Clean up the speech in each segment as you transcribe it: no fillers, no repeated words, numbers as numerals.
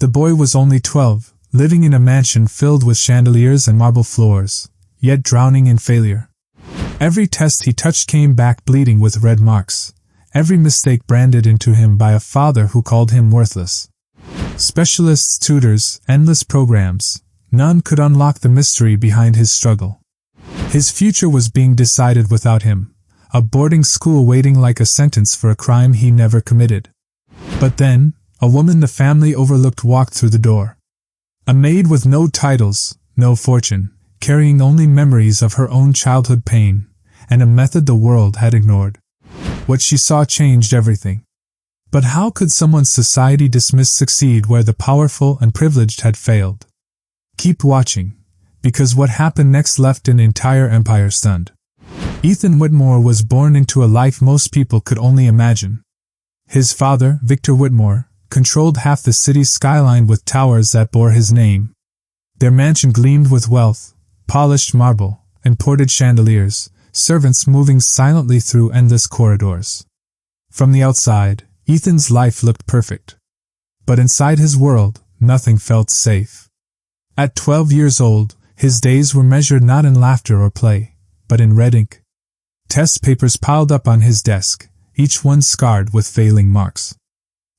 The boy was only 12, living in a mansion filled with chandeliers and marble floors, yet drowning in failure. Every test he touched came back bleeding with red marks, every mistake branded into him by a father who called him worthless. Specialists, tutors, endless programs, none could unlock the mystery behind his struggle. His future was being decided without him, a boarding school waiting like a sentence for a crime he never committed. But then, a woman the family overlooked walked through the door. A maid with no titles, no fortune, carrying only memories of her own childhood pain, and a method the world had ignored. What she saw changed everything. But how could someone society dismissed succeed where the powerful and privileged had failed? Keep watching, because what happened next left an entire empire stunned. Ethan Whitmore was born into a life most people could only imagine. His father, Victor Whitmore, controlled half the city's skyline with towers that bore his name. Their mansion gleamed with wealth, polished marble, imported chandeliers, servants moving silently through endless corridors. From the outside, Ethan's life looked perfect. But inside his world, nothing felt safe. At 12 years old, his days were measured not in laughter or play, but in red ink. Test papers piled up on his desk, each one scarred with failing marks.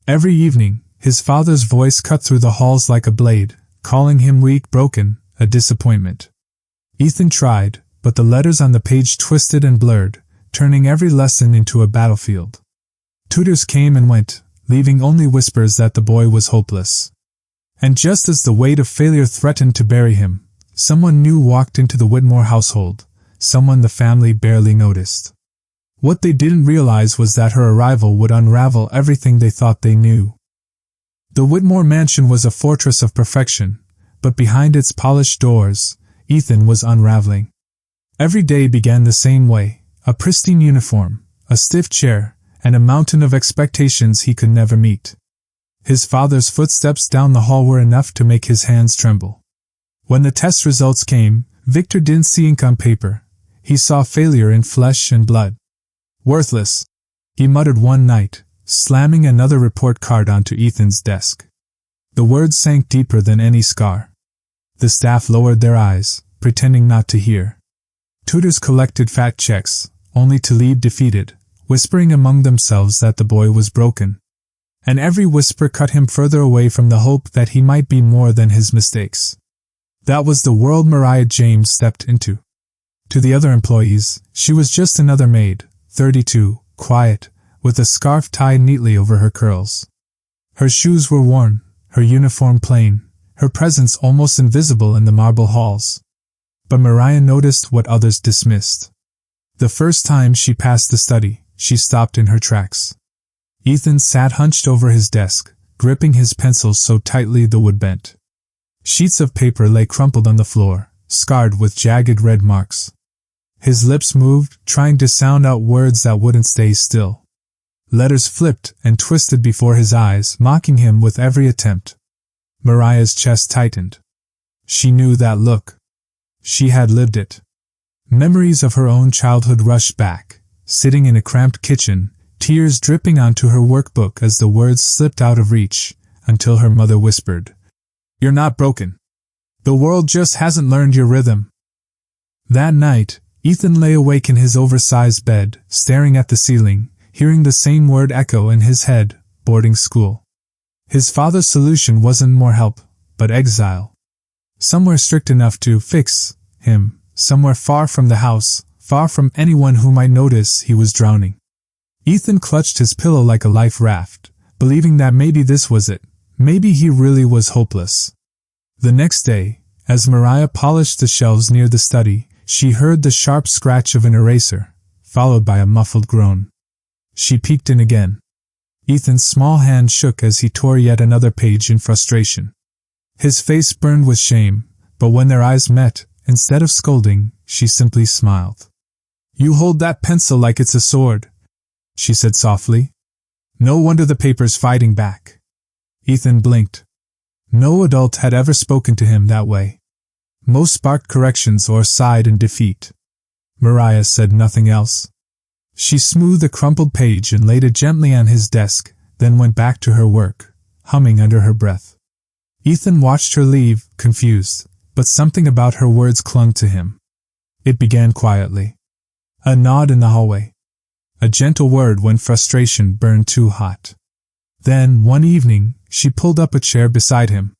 Every evening, his father's voice cut through the halls like a blade, calling him weak, broken, a disappointment. Ethan tried, but the letters on the page twisted and blurred, turning every lesson into a battlefield. Tutors came and went, leaving only whispers that the boy was hopeless. And just as the weight of failure threatened to bury him, someone new walked into the Whitmore household, someone the family barely noticed. What they didn't realize was that her arrival would unravel everything they thought they knew. The Whitmore mansion was a fortress of perfection, but behind its polished doors, Ethan was unraveling. Every day began the same way, a pristine uniform, a stiff chair, and a mountain of expectations he could never meet. His father's footsteps down the hall were enough to make his hands tremble. When the test results came, Victor didn't see ink on paper. He saw failure in flesh and blood. "Worthless," he muttered one night, slamming another report card onto Ethan's desk. The words sank deeper than any scar. The staff lowered their eyes, pretending not to hear. Tutors collected fat checks, only to leave defeated, whispering among themselves that the boy was broken. And every whisper cut him further away from the hope that he might be more than his mistakes. That was the world Mariah James stepped into. To the other employees, she was just another maid, 32, quiet, with a scarf tied neatly over her curls. Her shoes were worn, her uniform plain, her presence almost invisible in the marble halls. But Mariah noticed what others dismissed. The first time she passed the study, she stopped in her tracks. Ethan sat hunched over his desk, gripping his pencil so tightly the wood bent. Sheets of paper lay crumpled on the floor, scarred with jagged red marks. His lips moved, trying to sound out words that wouldn't stay still. Letters flipped and twisted before his eyes, mocking him with every attempt. Mariah's chest tightened. She knew that look. She had lived it. Memories of her own childhood rushed back, sitting in a cramped kitchen, tears dripping onto her workbook as the words slipped out of reach, until her mother whispered, "You're not broken. The world just hasn't learned your rhythm." That night, Ethan lay awake in his oversized bed, staring at the ceiling, hearing the same word echo in his head, boarding school. His father's solution wasn't more help, but exile. Somewhere strict enough to fix him, somewhere far from the house, far from anyone who might notice he was drowning. Ethan clutched his pillow like a life raft, believing that maybe this was it, maybe he really was hopeless. The next day, as Mariah polished the shelves near the study, she heard the sharp scratch of an eraser, followed by a muffled groan. She peeked in again. Ethan's small hand shook as he tore yet another page in frustration. His face burned with shame, but when their eyes met, instead of scolding, she simply smiled. "You hold that pencil like it's a sword," she said softly. "No wonder the paper's fighting back." Ethan blinked. No adult had ever spoken to him that way. Most sparked corrections or sighed in defeat. Mariah said nothing else. She smoothed the crumpled page and laid it gently on his desk, then went back to her work, humming under her breath. Ethan watched her leave, confused, but something about her words clung to him. It began quietly. A nod in the hallway. A gentle word when frustration burned too hot. Then, one evening, she pulled up a chair beside him.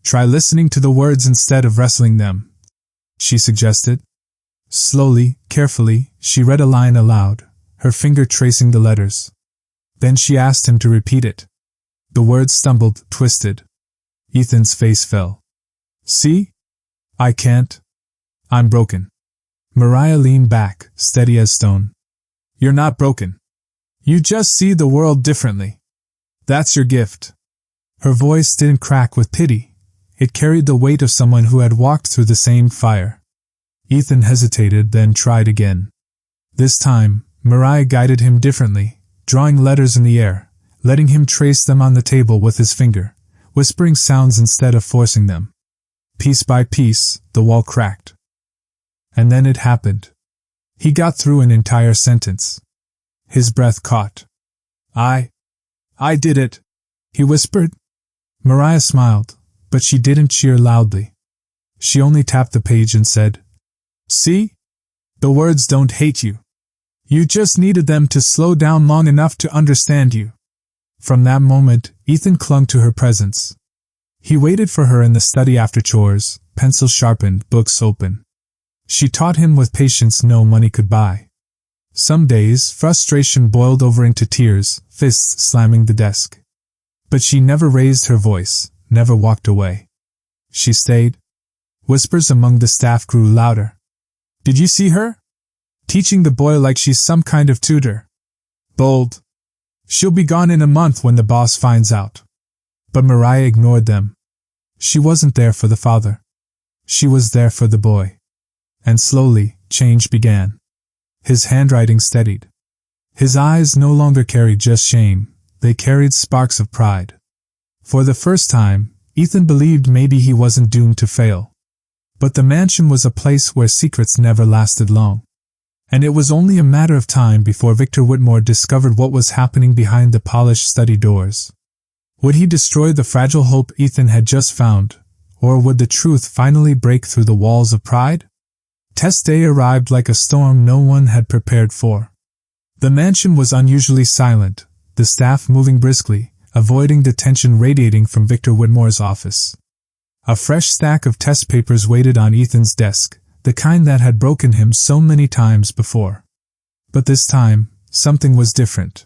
"Try listening to the words instead of wrestling them," she suggested. Slowly, carefully, she read a line aloud, her finger tracing the letters. Then she asked him to repeat it. The words stumbled, twisted. Ethan's face fell. "See? I can't. I'm broken." Mariah leaned back, steady as stone. "You're not broken. You just see the world differently. That's your gift." Her voice didn't crack with pity. It carried the weight of someone who had walked through the same fire. Ethan hesitated, then tried again. This time, Mariah guided him differently, drawing letters in the air, letting him trace them on the table with his finger, whispering sounds instead of forcing them. Piece by piece, the wall cracked. And then it happened. He got through an entire sentence. His breath caught. I did it," he whispered. Mariah smiled, but she didn't cheer loudly. She only tapped the page and said, "See? The words don't hate you. You just needed them to slow down long enough to understand you." From that moment, Ethan clung to her presence. He waited for her in the study after chores, pencils sharpened, books open. She taught him with patience no money could buy. Some days, frustration boiled over into tears, fists slamming the desk. But she never raised her voice, never walked away. She stayed. Whispers among the staff grew louder. "Did you see her? Teaching the boy like she's some kind of tutor. Bold. She'll be gone in a month when the boss finds out." But Mariah ignored them. She wasn't there for the father. She was there for the boy. And slowly, change began. His handwriting steadied. His eyes no longer carried just shame, they carried sparks of pride. For the first time, Ethan believed maybe he wasn't doomed to fail. But the mansion was a place where secrets never lasted long. And it was only a matter of time before Victor Whitmore discovered what was happening behind the polished study doors. Would he destroy the fragile hope Ethan had just found, or would the truth finally break through the walls of pride? Test day arrived like a storm no one had prepared for. The mansion was unusually silent, the staff moving briskly, avoiding the tension radiating from Victor Whitmore's office. A fresh stack of test papers waited on Ethan's desk, the kind that had broken him so many times before. But this time, something was different.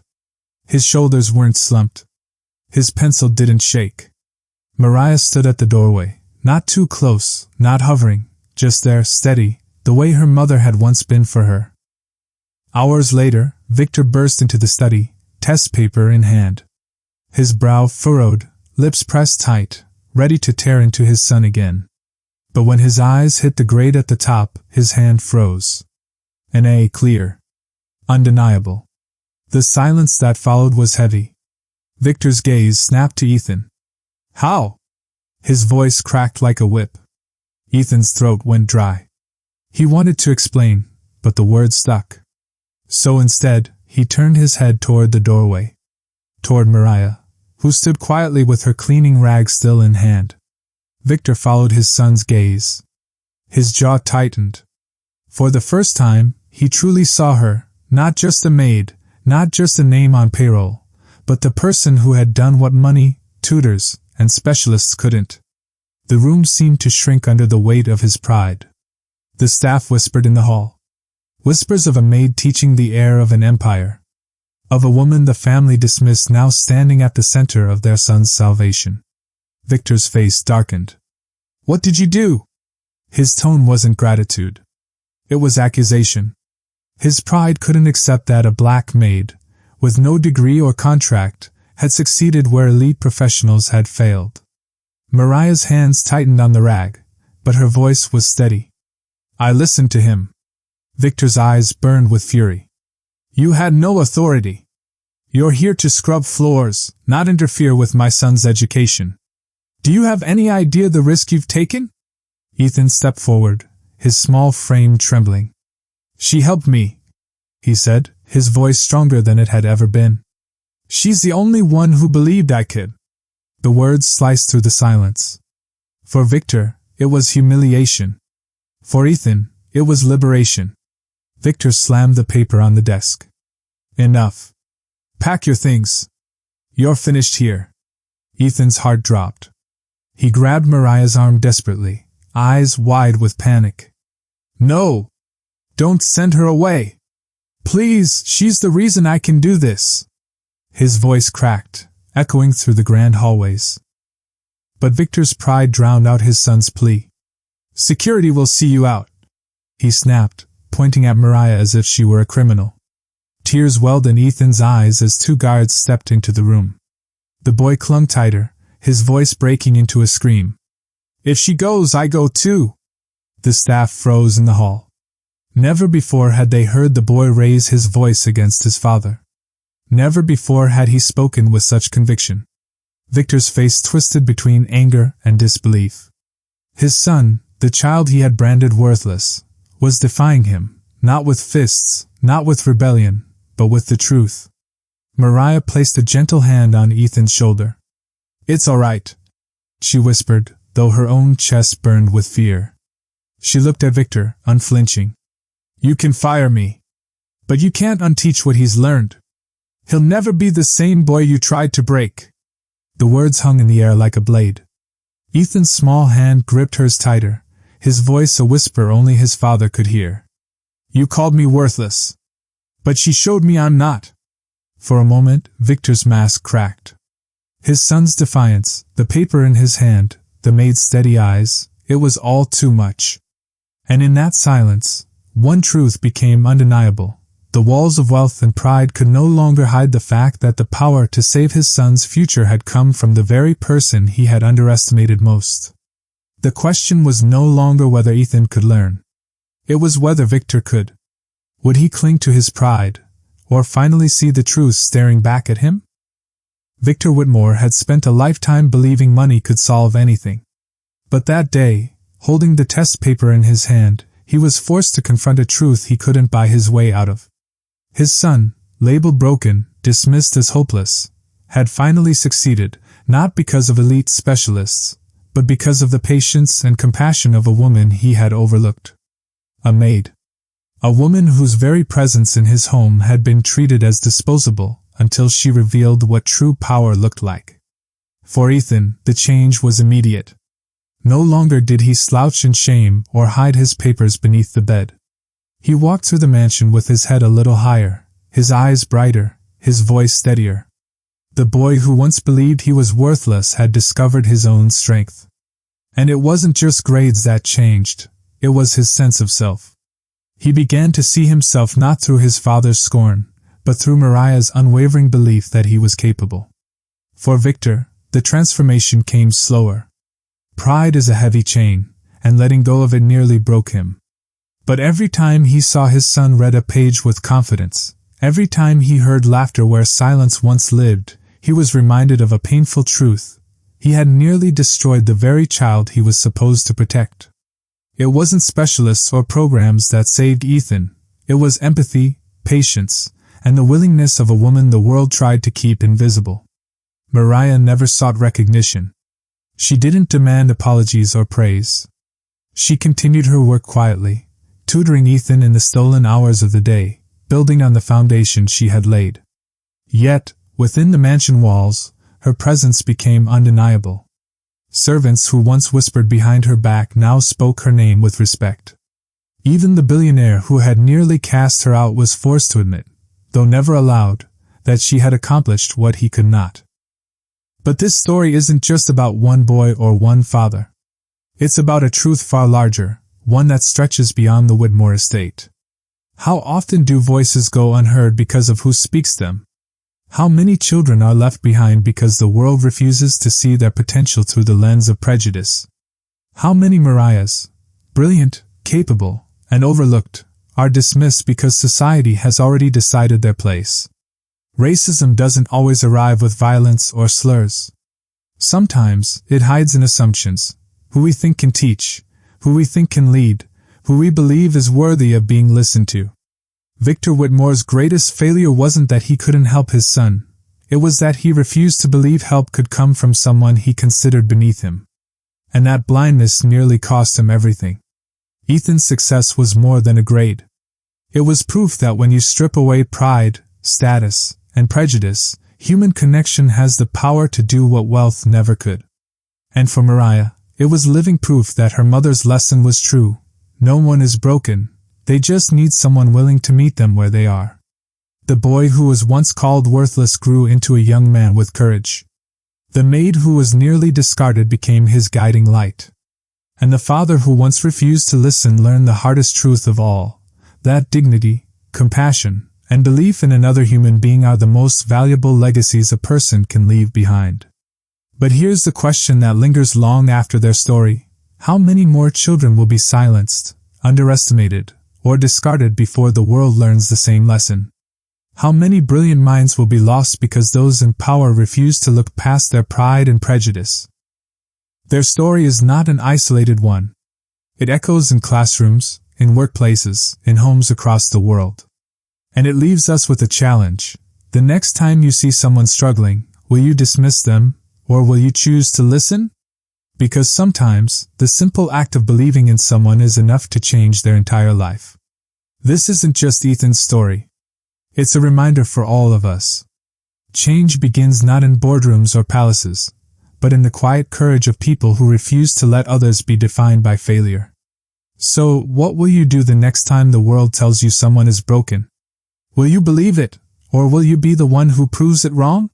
His shoulders weren't slumped. His pencil didn't shake. Mariah stood at the doorway, not too close, not hovering, just there, steady, the way her mother had once been for her. Hours later, Victor burst into the study, test paper in hand. His brow furrowed, lips pressed tight, ready to tear into his son again. But when his eyes hit the grade at the top, his hand froze. An A, clear. Undeniable. The silence that followed was heavy. Victor's gaze snapped to Ethan. "How?" His voice cracked like a whip. Ethan's throat went dry. He wanted to explain, but the words stuck. So instead, he turned his head toward the doorway. Toward Mariah, who stood quietly with her cleaning rag still in hand. Victor followed his son's gaze. His jaw tightened. For the first time, he truly saw her, not just a maid, not just a name on payroll, but the person who had done what money, tutors, and specialists couldn't. The room seemed to shrink under the weight of his pride. The staff whispered in the hall. Whispers of a maid teaching the heir of an empire. Of a woman the family dismissed now standing at the center of their son's salvation. Victor's face darkened. "What did you do?" His tone wasn't gratitude. It was accusation. His pride couldn't accept that a black maid, with no degree or contract, had succeeded where elite professionals had failed. Mariah's hands tightened on the rag, but her voice was steady. "I listened to him." Victor's eyes burned with fury. "You had no authority. You're here to scrub floors, not interfere with my son's education. Do you have any idea the risk you've taken?" Ethan stepped forward, his small frame trembling. "She helped me," he said, his voice stronger than it had ever been. "She's the only one who believed I could. The words sliced through the silence. For Victor, it was humiliation. For Ethan, it was liberation. Victor slammed the paper on the desk. Enough. Pack your things. You're finished here. Ethan's heart dropped. He grabbed Mariah's arm desperately, eyes wide with panic. No! Don't send her away! Please, she's the reason I can do this! His voice cracked, echoing through the grand hallways. But Victor's pride drowned out his son's plea. Security will see you out, he snapped, pointing at Mariah as if she were a criminal. Tears welled in Ethan's eyes as two guards stepped into the room. The boy clung tighter, his voice breaking into a scream. If she goes, I go too! The staff froze in the hall. Never before had they heard the boy raise his voice against his father. Never before had he spoken with such conviction. Victor's face twisted between anger and disbelief. His son, the child he had branded worthless, was defying him, not with fists, not with rebellion, but with the truth. Mariah placed a gentle hand on Ethan's shoulder. It's all right, she whispered, though her own chest burned with fear. She looked at Victor, unflinching. You can fire me, but you can't unteach what he's learned. He'll never be the same boy you tried to break. The words hung in the air like a blade. Ethan's small hand gripped hers tighter, his voice a whisper only his father could hear. You called me worthless, but she showed me I'm not. For a moment, Victor's mask cracked. His son's defiance, the paper in his hand, the maid's steady eyes, it was all too much. And in that silence, one truth became undeniable. The walls of wealth and pride could no longer hide the fact that the power to save his son's future had come from the very person he had underestimated most. The question was no longer whether Ethan could learn. It was whether Victor could. Would he cling to his pride, or finally see the truth staring back at him? Victor Whitmore had spent a lifetime believing money could solve anything. But that day, holding the test paper in his hand, he was forced to confront a truth he couldn't buy his way out of. His son, labeled broken, dismissed as hopeless, had finally succeeded, not because of elite specialists, but because of the patience and compassion of a woman he had overlooked. A maid. A woman whose very presence in his home had been treated as disposable until she revealed what true power looked like. For Ethan, the change was immediate. No longer did he slouch in shame or hide his papers beneath the bed. He walked through the mansion with his head a little higher, his eyes brighter, his voice steadier. The boy who once believed he was worthless had discovered his own strength. And it wasn't just grades that changed, it was his sense of self. He began to see himself not through his father's scorn, but through Mariah's unwavering belief that he was capable. For Victor, the transformation came slower. Pride is a heavy chain, and letting go of it nearly broke him. But every time he saw his son read a page with confidence, every time he heard laughter where silence once lived, he was reminded of a painful truth. He had nearly destroyed the very child he was supposed to protect. It wasn't specialists or programs that saved Ethan, it was empathy, patience, and the willingness of a woman the world tried to keep invisible. Mariah never sought recognition. She didn't demand apologies or praise. She continued her work quietly, tutoring Ethan in the stolen hours of the day, building on the foundation she had laid. Yet, within the mansion walls, her presence became undeniable. Servants who once whispered behind her back now spoke her name with respect. Even the billionaire who had nearly cast her out was forced to admit, though never allowed, that she had accomplished what he could not. But this story isn't just about one boy or one father. It's about a truth far larger, one that stretches beyond the Whitmore estate. How often do voices go unheard because of who speaks them? How many children are left behind because the world refuses to see their potential through the lens of prejudice? How many Mariahs, brilliant, capable, and overlooked, are dismissed because society has already decided their place? Racism doesn't always arrive with violence or slurs. Sometimes it hides in assumptions, who we think can teach, who we think can lead, who we believe is worthy of being listened to. Victor Whitmore's greatest failure wasn't that he couldn't help his son, It was that he refused to believe help could come from someone he considered beneath him. And that blindness nearly cost him everything. Ethan's success was more than a grade. It was proof that when you strip away pride, status, and prejudice, human connection has the power to do what wealth never could. And for Mariah, it was living proof that her mother's lesson was true. No one is broken, they just need someone willing to meet them where they are. The boy who was once called worthless grew into a young man with courage. The maid who was nearly discarded became his guiding light. And the father who once refused to listen learned the hardest truth of all, that dignity, compassion, and belief in another human being are the most valuable legacies a person can leave behind. But here's the question that lingers long after their story: how many more children will be silenced, underestimated, or discarded before the world learns the same lesson? How many brilliant minds will be lost because those in power refuse to look past their pride and prejudice? Their story is not an isolated one. It echoes in classrooms, in workplaces, in homes across the world. And it leaves us with a challenge. The next time you see someone struggling, will you dismiss them, or will you choose to listen? Because sometimes, the simple act of believing in someone is enough to change their entire life. This isn't just Ethan's story. It's a reminder for all of us. Change begins not in boardrooms or palaces, but in the quiet courage of people who refuse to let others be defined by failure. So, what will you do the next time the world tells you someone is broken? Will you believe it, or will you be the one who proves it wrong?